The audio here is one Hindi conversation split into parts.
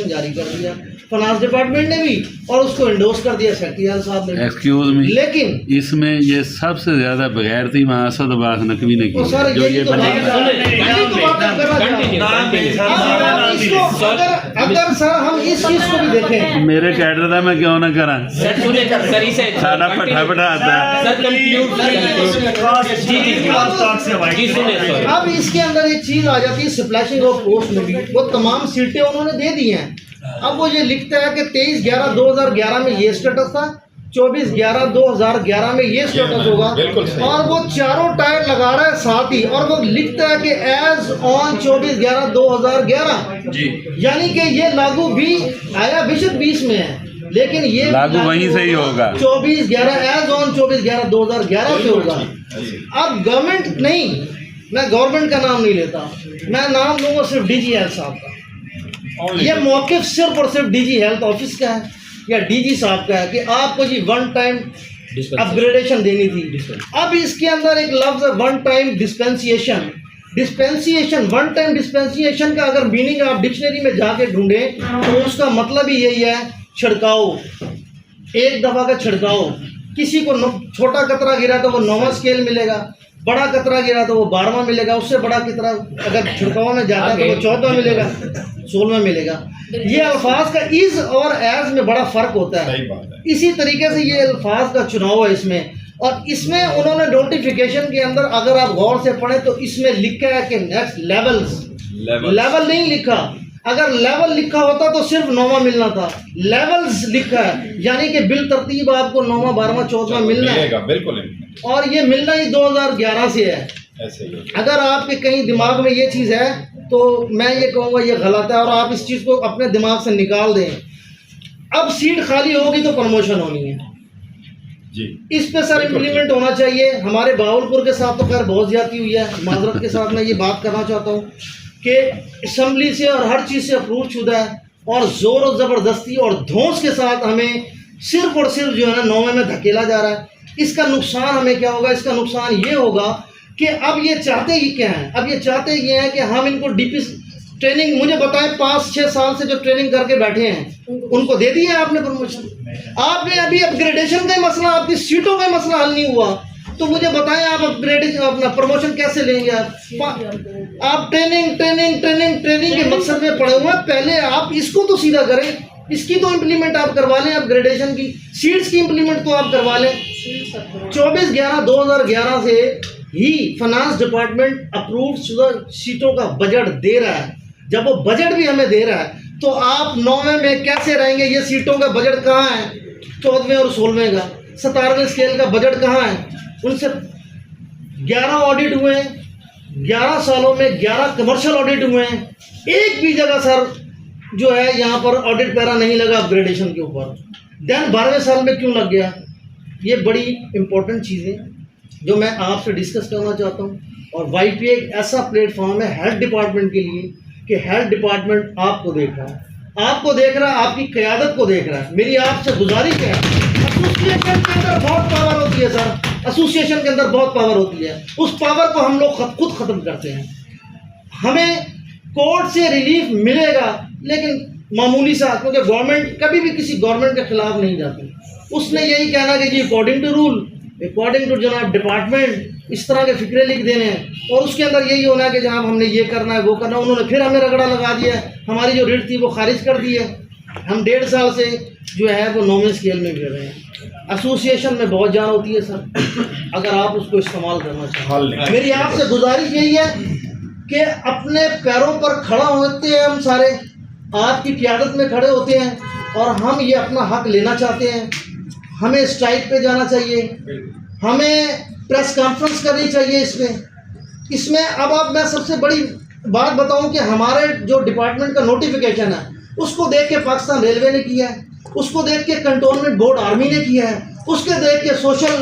जारी कर दिया फाइनेंस डिपार्टमेंट ने भी और उसको इंडोर्स कर दिया सेक्रेटरी साहब ने। एक्सक्यूज मी, लेकिन इसमें ये सबसे ज्यादा बगैरती वहाँ असद अब्बास नकवी ने की सर जो ये बना अगर सर हम इस चीज को भी देखें, मेरे कैडर का मैं क्यों ना करा सारा पठा बैठाता अब इसके अंदर एक चीज आ जाती है स्प्लैशिंग ऑफ पोस्ट में भी वो तमाम सीटें उन्होंने दे दी हैं। अब वो ये लिखता है कि 23/11/2011 में ये स्टेटस था, 24/11/2011 में ये स्टेटस होगा और वो चारों टायर लगा रहा है साथ ही और वो लिखता है कि एज ऑन 24/11/2011 यानी कि ये लागू भी आया बेशक 20 में है लेकिन ये लागू वहीं से ही होगा 24/11 एज ऑन 24/11/2011 से होगा। अब गवर्नमेंट नहीं, मैं गवर्नमेंट का नाम नहीं लेता, मैं नाम लूंगा सिर्फ डीजी हेल्थ साहब का। ये मौक़िफ़ सिर्फ और सिर्फ डीजी हेल्थ ऑफिस का है या डीजी साहब का है कि आपको जी वन टाइम अपग्रेडेशन देनी थी। अब इसके अंदर एक लफ्ज़ है वन टाइम डिस्पेंसिएशन। वन टाइम डिस्पेंसिएशन का अगर मीनिंग आप डिक्शनरी में जाके ढूंढें तो उसका मतलब ही यही है छिड़काओ, एक दफ़ा का छिड़काओ। किसी को छोटा कतरा गिरा तो वो 9वां स्केल मिलेगा, बड़ा कतरा गिरा तो वो 12वां मिलेगा, उससे बड़ा कतरा अगर छिड़काव में जाता है तो वो 14वां मिलेगा, 16वां मिलेगा। ये अल्फाज का इज़ और एज में बड़ा फ़र्क होता है। इसी तरीके से ये अल्फाज का चुनाव है इसमें, और इसमें उन्होंने नोटिफिकेशन के अंदर अगर आप गौर से पढ़ें तो इसमें लिखा है कि नेक्स्ट लेवल नहीं लिखा। अगर लेवल लिखा होता तो सिर्फ 9वां मिलना था, लेवल्स लिखा है यानी कि बिल तरतीब आपको 9वां 12वां 14वां मिलना है बिल्कुल, और ये मिलना ही 2011 से है। अगर आपके कहीं दिमाग में ये चीज़ है तो मैं ये कहूँगा ये गलत है और आप इस चीज़ को अपने दिमाग से निकाल दें। अब सीट खाली होगी तो प्रमोशन होनी है जी, इस पे सर इम्प्लीमेंट होना चाहिए। हमारे बावलपुर के साथ तो खैर बहुत ज़्यादती हुई है, माजरत के साथ मैं ये बात करना चाहता हूँ कि असम्बली से और हर चीज़ से अप्रूव शुदा है और ज़ोर और ज़बरदस्ती और धौंस के साथ हमें सिर्फ और सिर्फ जो है ना 9वें में धकेला जा रहा है। इसका नुकसान हमें क्या होगा? इसका नुकसान ये होगा कि अब ये चाहते ही क्या हैं? अब ये चाहते ये हैं कि हम इनको डीपी ट्रेनिंग, मुझे बताएं 5-6 साल से जो ट्रेनिंग करके बैठे हैं उनको दे दिया आपने प्रमोशन। आपने अभी अपग्रेडेशन का ही मसला, आपकी सीटों का मसला हल नहीं हुआ तो मुझे बताएं आप अपग्रेडेशन अपना प्रमोशन कैसे लेंगे? आप ट्रेनिंग के मकसद में पड़े हुए हैं। पहले आप इसको तो सीधा करें, इसकी तो इम्प्लीमेंट आप करवा लें, अपग्रेडेशन की सीट्स की इम्प्लीमेंट तो आप करवा लें। 24/11/2011 से ही फाइनेंस डिपार्टमेंट अप्रूव शुदा सीटों का बजट दे रहा है। जब वो बजट भी हमें दे रहा है तो आप 9वें में कैसे रहेंगे? ये सीटों का बजट कहाँ है? 14वें और 16वें का 17वें स्केल का बजट कहाँ है? उनसे 11 ऑडिट हुए हैं, 11 सालों में 11 कमर्शियल ऑडिट हुए हैं। एक भी जगह सर जो है यहाँ पर ऑडिट पैरा नहीं लगा अपग्रेडेशन के ऊपर। देन 12वें साल में क्यों लग गया? ये बड़ी इंपॉर्टेंट चीज़ें जो मैं आपसे डिस्कस करना चाहता हूँ। और YPA एक ऐसा प्लेटफॉर्म है हेल्थ डिपार्टमेंट के लिए कि हेल्थ डिपार्टमेंट आपको देख रहा है, आपकी क़यादत को देख रहा है। मेरी आपसे गुजारिश है, एसोसिएशन के अंदर बहुत पावर होती है सर, एसोसिएशन के अंदर बहुत पावर होती है। उस पावर को हम लोग खुद ख़त्म करते हैं। हमें कोर्ट से रिलीफ मिलेगा लेकिन मामूली सा, क्योंकि गवर्नमेंट कभी भी किसी गवर्नमेंट के खिलाफ नहीं जाती। उसने यही कहना कि जी according to rule, according to जनाब डिपार्टमेंट, इस तरह के फिक्रे लिख देने हैं और उसके अंदर यही होना है कि जनाब हमने ये करना है वो करना है। उन्होंने फिर हमें रगड़ा लगा दिया है, हमारी जो रिट थी वो खारिज कर दी है। हम 1.5 साल से जो है वो 9वें स्केल में गिर रहे हैं। एसोसिएशन में बहुत जान होती है सर, अगर आप उसको इस्तेमाल करना चाहें। मेरी आपसे गुजारिश यही है कि अपने पैरों पर खड़ा होते हैं, हम सारे आपकी क़यादत में खड़े होते हैं और हम ये अपना हक लेना चाहते हैं। हमें स्ट्राइक पे जाना चाहिए, हमें प्रेस कॉन्फ्रेंस करनी चाहिए। इसमें अब मैं सबसे बड़ी बात बताऊं कि हमारे जो डिपार्टमेंट का नोटिफिकेशन है उसको देख के पाकिस्तान रेलवे ने किया है, उसको देख के कंटोनमेंट बोर्ड आर्मी ने किया है, उसके देख के सोशल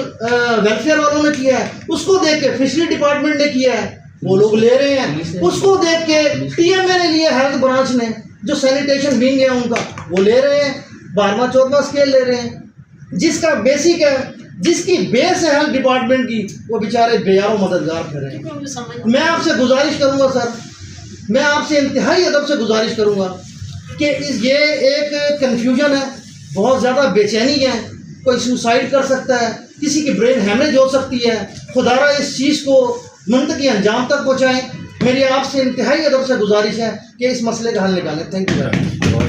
वेलफेयर वालों ने किया है, उसको देख के फिशरी डिपार्टमेंट ने किया है, वो लोग ले रहे हैं। उसको देख के TMA ने लिया, हेल्थ ब्रांच ने, जो सैनिटेशन विंग है उनका, वो ले रहे हैं। 12वां 14वां स्केल ले रहे हैं। जिसका बेसिक है, जिसकी बेस है हेल्थ डिपार्टमेंट की, वो बेचारे बेयारों मददगार ठहरे। मैं आपसे गुजारिश करूंगा सर, मैं आपसे इंतहाई अदब से गुजारिश करूंगा कि ये एक कन्फ्यूजन है, बहुत ज़्यादा बेचैनी है, कोई सुसाइड कर सकता है, किसी की ब्रेन हैमरेज हो सकती है। खुदारा इस चीज़ को मुंतकी अंजाम तक पहुँचाएँ। मेरी आपसे इंतहाई अदब से गुजारिश है कि इस मसले का हल निकालें। Thank you.